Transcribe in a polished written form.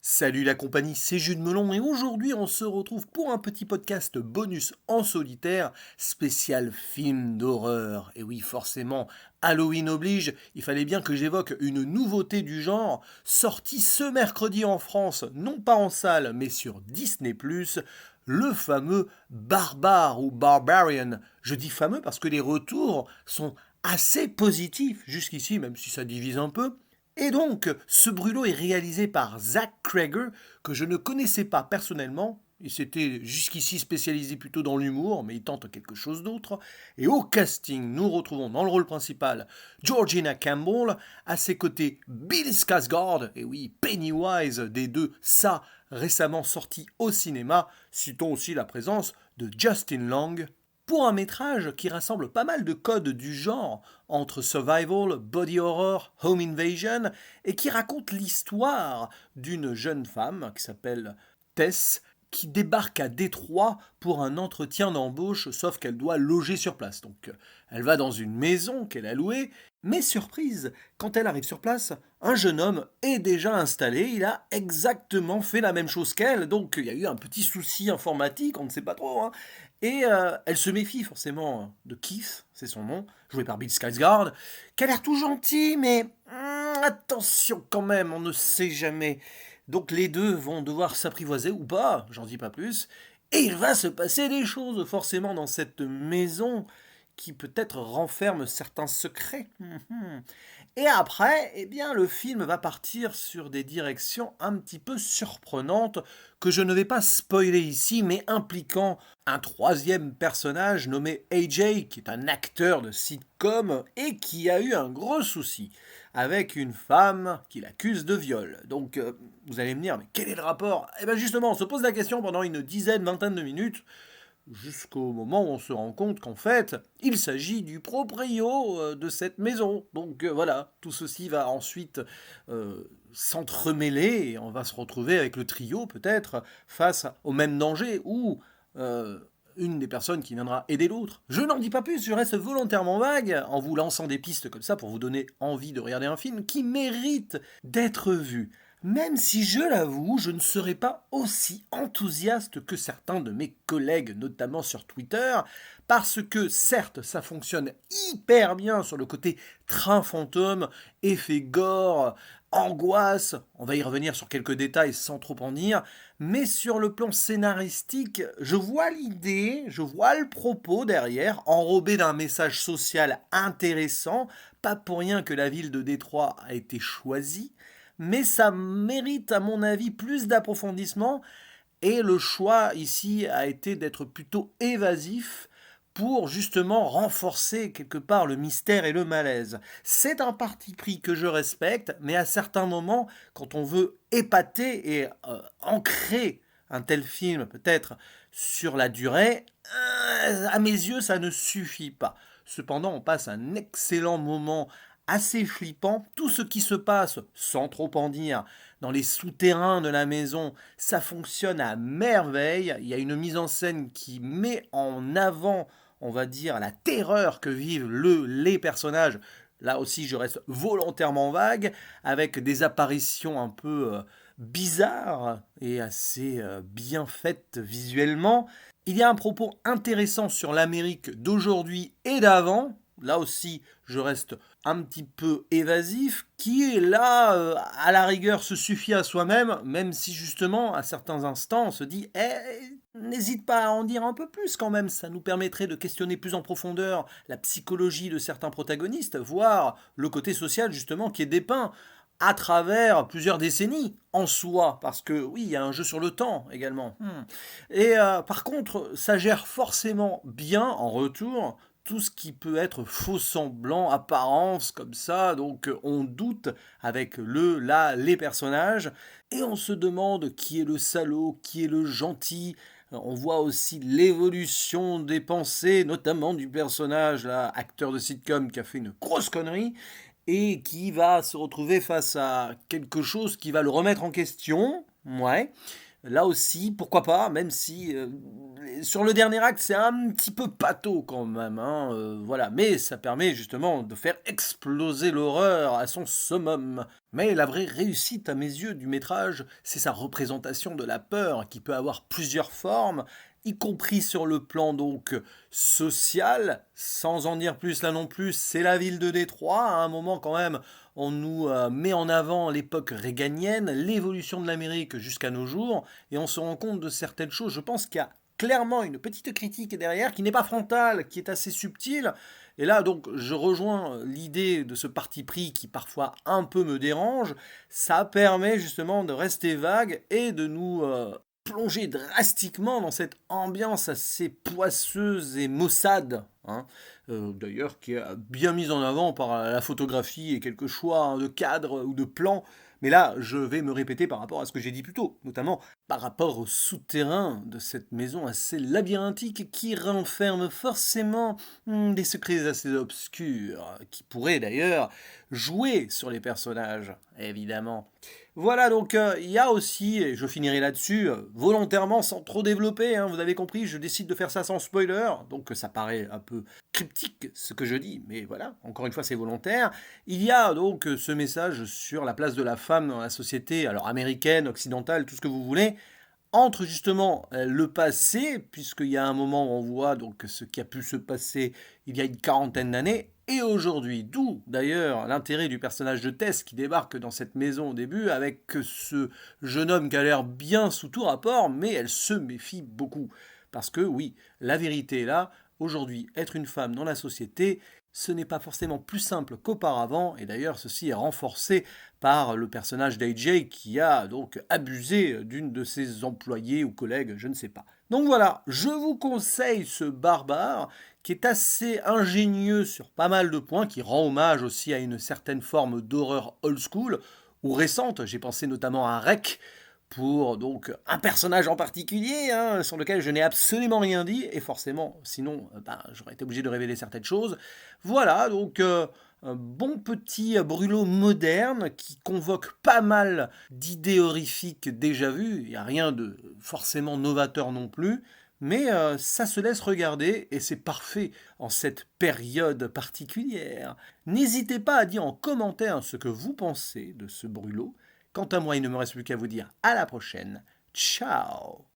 Salut la compagnie, c'est Jules Melon et aujourd'hui on se retrouve pour un petit podcast bonus en solitaire spécial film d'horreur. Et oui, forcément, Halloween oblige, il fallait bien que j'évoque une nouveauté du genre sortie ce mercredi en France, non pas en salle mais sur Disney+, le fameux Barbare ou Barbarian. Je dis fameux parce que les retours sont assez positifs jusqu'ici, même si ça divise un peu. Et donc, ce brûlot est réalisé par Zach Cregger, que je ne connaissais pas personnellement. Il s'était jusqu'ici spécialisé plutôt dans l'humour, mais il tente quelque chose d'autre. Et au casting, nous retrouvons dans le rôle principal Georgina Campbell, à ses côtés Bill Skarsgård, et oui, Pennywise des deux, ça récemment sorti au cinéma. Citons aussi la présence de Justin Long, pour un métrage qui rassemble pas mal de codes du genre entre survival, body horror, home invasion, et qui raconte l'histoire d'une jeune femme qui s'appelle Tess, qui débarque à Détroit pour un entretien d'embauche, sauf qu'elle doit loger sur place. Donc elle va dans une maison qu'elle a louée, mais surprise, quand elle arrive sur place, un jeune homme est déjà installé, il a exactement fait la même chose qu'elle, donc il y a eu un petit souci informatique, on ne sait pas trop, hein. Et elle se méfie forcément de Keith, c'est son nom, joué par Bill Skarsgård, qui a l'air tout gentil, mais attention quand même, on ne sait jamais. Donc les deux vont devoir s'apprivoiser ou pas, j'en dis pas plus, et il va se passer des choses forcément dans cette maison qui peut-être renferme certains secrets. Et après, eh bien, le film va partir sur des directions un petit peu surprenantes que je ne vais pas spoiler ici, mais impliquant un troisième personnage nommé AJ, qui est un acteur de sitcom et qui a eu un gros souci avec une femme qui l'accuse de viol. Donc, vous allez me dire, mais quel est le rapport? Eh bien, justement, on se pose la question pendant une dizaine, vingtaine de minutes, jusqu'au moment où on se rend compte qu'en fait, il s'agit du proprio de cette maison. Donc voilà, tout ceci va ensuite s'entremêler et on va se retrouver avec le trio peut-être face au même danger ou euh, une des personnes qui viendra aider l'autre. Je n'en dis pas plus, je reste volontairement vague en vous lançant des pistes comme ça pour vous donner envie de regarder un film qui mérite d'être vu. Même si je l'avoue, je ne serai pas aussi enthousiaste que certains de mes collègues, notamment sur Twitter, parce que certes, ça fonctionne hyper bien sur le côté train fantôme, effet gore, angoisse, on va y revenir sur quelques détails sans trop en dire, mais sur le plan scénaristique, je vois l'idée, je vois le propos derrière, enrobé d'un message social intéressant, pas pour rien que la ville de Détroit a été choisie, mais ça mérite à mon avis plus d'approfondissement et le choix ici a été d'être plutôt évasif pour justement renforcer quelque part le mystère et le malaise. C'est un parti pris que je respecte, mais à certains moments, quand on veut épater et ancrer un tel film peut-être sur la durée, à mes yeux ça ne suffit pas. Cependant, on passe un excellent moment assez flippant. Tout ce qui se passe, sans trop en dire, dans les souterrains de la maison, ça fonctionne à merveille. Il y a une mise en scène qui met en avant, on va dire, la terreur que vivent les personnages. Là aussi, je reste volontairement vague, avec des apparitions un peu bizarres et assez bien faites visuellement. Il y a un propos intéressant sur l'Amérique d'aujourd'hui et d'avant. Là aussi, je reste un petit peu évasif, qui est là, à la rigueur, se suffit à soi-même, même si justement, à certains instants, on se dit n'hésite pas à en dire un peu plus quand même, ça nous permettrait de questionner plus en profondeur la psychologie de certains protagonistes, voire le côté social justement qui est dépeint à travers plusieurs décennies en soi, parce que oui, il y a un jeu sur le temps également. Et par contre, ça gère forcément bien en retour tout ce qui peut être faux semblant, apparence comme ça, donc on doute avec les personnages, et on se demande qui est le salaud, qui est le gentil. On voit aussi l'évolution des pensées, notamment du personnage, là, acteur de sitcom qui a fait une grosse connerie, et qui va se retrouver face à quelque chose qui va le remettre en question, ouais. Là aussi, pourquoi pas, même si, sur le dernier acte, c'est un petit peu pâteau quand même, hein, voilà. Mais ça permet justement de faire exploser l'horreur à son summum. Mais la vraie réussite à mes yeux du métrage, c'est sa représentation de la peur qui peut avoir plusieurs formes, y compris sur le plan donc social. Sans en dire plus là non plus, c'est la ville de Détroit. À un moment quand même, on nous met en avant l'époque réganienne, l'évolution de l'Amérique jusqu'à nos jours, et on se rend compte de certaines choses. Je pense qu'il y a clairement une petite critique derrière qui n'est pas frontale, qui est assez subtile. Et là, donc, je rejoins l'idée de ce parti pris qui parfois un peu me dérange. Ça permet justement de rester vague et de nous plonger drastiquement dans cette ambiance assez poisseuse et maussade, hein. D'ailleurs, qui est bien mise en avant par la photographie et quelques choix, hein, de cadres ou de plans. Mais là, je vais me répéter par rapport à ce que j'ai dit plus tôt, notamment par rapport au souterrain de cette maison assez labyrinthique qui renferme forcément des secrets assez obscurs, qui pourraient d'ailleurs jouer sur les personnages, évidemment. Voilà, donc il y a aussi, et je finirai là-dessus, volontairement sans trop développer, hein, vous avez compris, je décide de faire ça sans spoiler, donc ça paraît un peu cryptique ce que je dis, mais voilà, encore une fois c'est volontaire. Il y a donc ce message sur la place de la femme dans la société, alors américaine, occidentale, tout ce que vous voulez, entre justement le passé, puisqu'il y a un moment où on voit donc ce qui a pu se passer il y a une quarantaine d'années, et aujourd'hui. D'où d'ailleurs l'intérêt du personnage de Tess qui débarque dans cette maison au début avec ce jeune homme qui a l'air bien sous tout rapport, mais elle se méfie beaucoup. Parce que oui, la vérité est là, aujourd'hui, être une femme dans la société, ce n'est pas forcément plus simple qu'auparavant, et d'ailleurs ceci est renforcé par le personnage d'AJ qui a donc abusé d'une de ses employées ou collègues, je ne sais pas. Donc voilà, je vous conseille ce barbare qui est assez ingénieux sur pas mal de points, qui rend hommage aussi à une certaine forme d'horreur old school ou récente. J'ai pensé notamment à Rec pour donc un personnage en particulier, hein, sur lequel je n'ai absolument rien dit, et forcément, sinon, j'aurais été obligé de révéler certaines choses. Voilà, donc un bon petit brûlot moderne qui convoque pas mal d'idées horrifiques déjà vues. Il n'y a rien de forcément novateur non plus, mais ça se laisse regarder et c'est parfait en cette période particulière. N'hésitez pas à dire en commentaire ce que vous pensez de ce brûlot. Quant à moi, il ne me reste plus qu'à vous dire à la prochaine. Ciao!